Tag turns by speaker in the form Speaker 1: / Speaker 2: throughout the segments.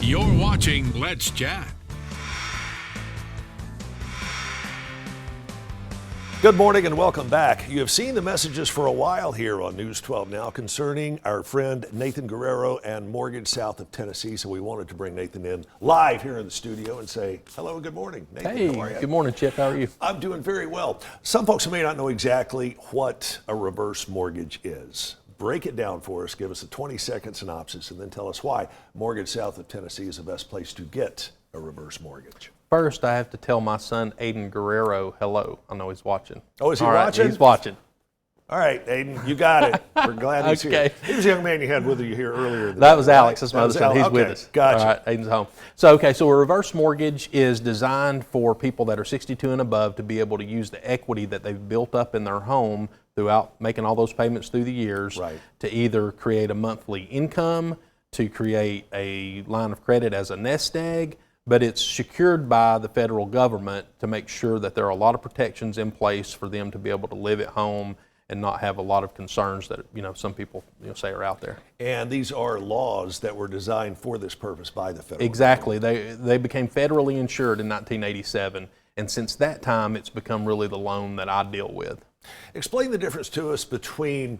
Speaker 1: You're watching Let's Chat.
Speaker 2: Good morning and welcome back. You have seen the messages for a while here on News 12 Now concerning our friend Nathan Guerrero and Mortgage South of Tennessee. So we wanted to bring Nathan in live here in the studio and say hello and good morning. Nathan,
Speaker 3: hey,
Speaker 2: how are you?
Speaker 3: Good morning, Chip. How are you?
Speaker 2: I'm doing very well. Some folks may not know exactly what a reverse mortgage is. Break it down for us, give us a 20-second synopsis, and then tell us why Mortgage South of Tennessee is the best place to get a reverse mortgage.
Speaker 3: First, I have to tell my son, Aiden Guerrero, hello. I know he's watching.
Speaker 2: Oh, is he
Speaker 3: All right,
Speaker 2: watching?
Speaker 3: He's watching.
Speaker 2: All right, Aiden, you got it. We're glad he's
Speaker 3: Okay.
Speaker 2: here. He was a young man you had with you here earlier.
Speaker 3: That was Alex. That's my
Speaker 2: That
Speaker 3: other
Speaker 2: was
Speaker 3: son.
Speaker 2: Alex.
Speaker 3: He's
Speaker 2: Okay,
Speaker 3: with us.
Speaker 2: Gotcha.
Speaker 3: All right, Aiden's home. So a reverse mortgage is designed for people that are 62 and above to be able to use the equity that they've built up in their home throughout making all those payments through the years to either create a monthly income, to create a line of credit as a nest egg, but it's secured by the federal government to make sure that there are a lot of protections in place for them to be able to live at home and not have a lot of concerns that some people say are out there.
Speaker 2: And these are laws that were designed for this purpose by the federal
Speaker 3: Exactly.
Speaker 2: government.
Speaker 3: They became federally insured in 1987, and since that time it's become really the loan that I deal with.
Speaker 2: Explain the difference to us between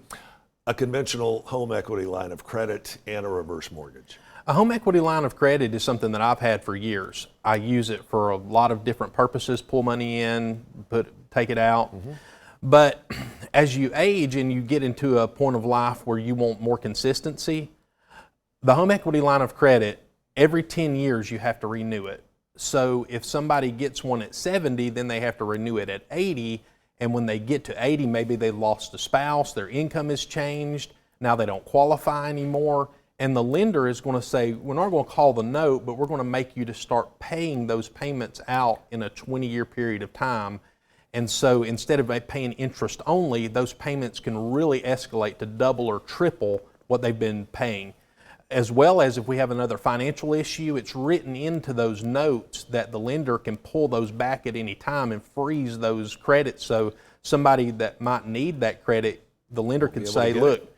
Speaker 2: a conventional home equity line of credit and a reverse mortgage.
Speaker 3: A home equity line of credit is something that I've had for years. I use it for a lot of different purposes, pull money in, take it out. Mm-hmm. But as you age and you get into a point of life where you want more consistency, the home equity line of credit, every 10 years you have to renew it. So if somebody gets one at 70, then they have to renew it at 80. And when they get to 80, maybe they lost a spouse, their income has changed, now they don't qualify anymore. And the lender is going to say, we're not going to call the note, but we're going to make you to start paying those payments out in a 20-year period of time. And so instead of paying interest only, those payments can really escalate to double or triple what they've been paying. As well as if we have another financial issue, it's written into those notes that the lender can pull those back at any time and freeze those credits. So somebody that might need that credit, the lender could say, look,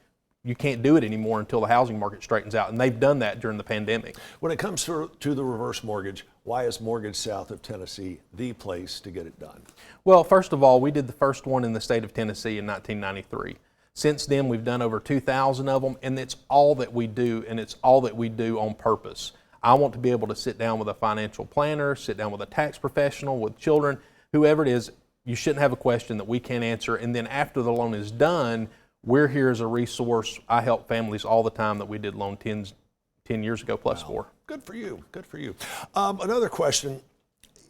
Speaker 3: you can't do it anymore until the housing market straightens out. And they've done that during the pandemic.
Speaker 2: When it comes to the reverse mortgage, why is Mortgage South of Tennessee the place to get it done?
Speaker 3: Well, first of all, we did the first one in the state of Tennessee in 1993. Since then, we've done over 2,000 of them, and it's all that we do, and it's all that we do on purpose. I want to be able to sit down with a financial planner, sit down with a tax professional, with children, whoever it is. You shouldn't have a question that we can't answer. And then after the loan is done, we're here as a resource. I help families all the time that we did loan 10 years ago plus 4.
Speaker 2: Good for you. Good for you. Another question,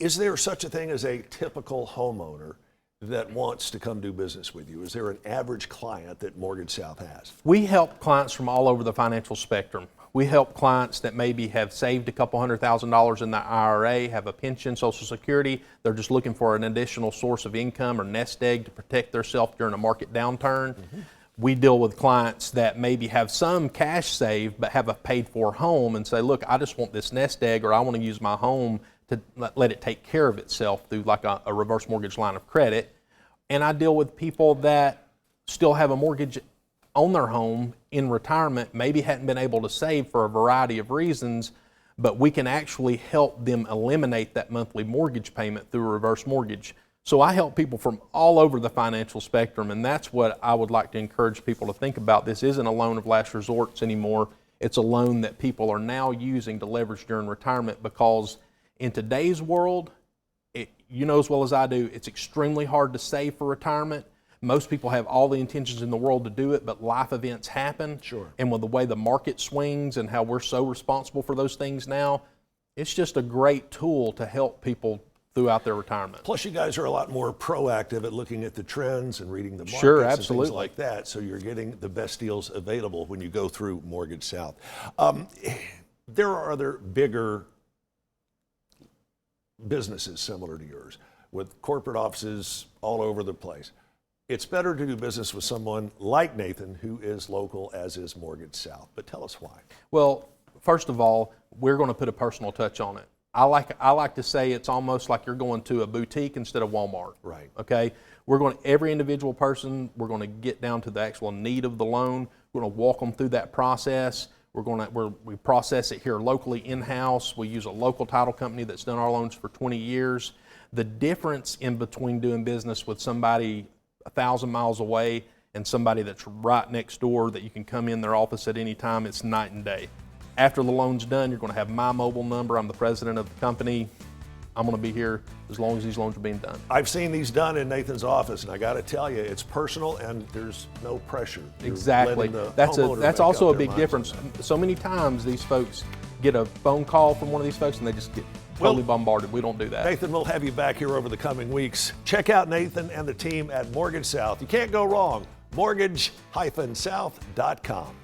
Speaker 2: is there such a thing as a typical homeowner that wants to come do business with you? Is there an average client that Mortgage South has?
Speaker 3: We help clients from all over the financial spectrum. We help clients that maybe have saved a couple $100,000 in their IRA, have a pension, Social Security. They're just looking for an additional source of income or nest egg to protect themselves during a market downturn. Mm-hmm. We deal with clients that maybe have some cash saved but have a paid-for home and say, look, I just want this nest egg, or I want to use my home to let it take care of itself through like a reverse mortgage line of credit. And I deal with people that still have a mortgage on their home in retirement, maybe hadn't been able to save for a variety of reasons, but we can actually help them eliminate that monthly mortgage payment through a reverse mortgage. So I help people from all over the financial spectrum, and that's what I would like to encourage people to think about. This isn't a loan of last resorts anymore. It's a loan that people are now using to leverage during retirement, because in today's world, you know as well as I do, it's extremely hard to save for retirement. Most people have all the intentions in the world to do it, but life events happen.
Speaker 2: Sure.
Speaker 3: And with the way the market swings and how we're so responsible for those things now, it's just a great tool to help people throughout their retirement.
Speaker 2: Plus, you guys are a lot more proactive at looking at the trends and reading the markets
Speaker 3: Sure,
Speaker 2: and
Speaker 3: absolutely.
Speaker 2: things like that. So you're getting the best deals available when you go through Mortgage South. There are other bigger businesses similar to yours with corporate offices all over the place. It's better to do business with someone like Nathan, who is local, as is Mortgage South. But tell us why.
Speaker 3: Well, first of all, we're going to put a personal touch on it. I like to say it's almost like you're going to a boutique instead of Walmart.
Speaker 2: Right.
Speaker 3: Okay. Every individual person, we're going to get down to the actual need of the loan. We're going to walk them through that process. We process it here locally in-house. We use a local title company that's done our loans for 20 years. The difference in between doing business with somebody 1,000 miles away and somebody that's right next door that you can come in their office at any time, it's night and day. After the loan's done, you're going to have my mobile number. I'm the president of the company. I'm going to be here as long as these loans are being done.
Speaker 2: I've seen these done in Nathan's office, and I got to tell you, it's personal and there's no pressure. You're
Speaker 3: Exactly. That's also a big difference. So many times these folks get a phone call from one of these folks and they just get totally bombarded. We don't do that.
Speaker 2: Nathan, we'll have you back here over the coming weeks. Check out Nathan and the team at Mortgage South. You can't go wrong. Mortgage-south.com.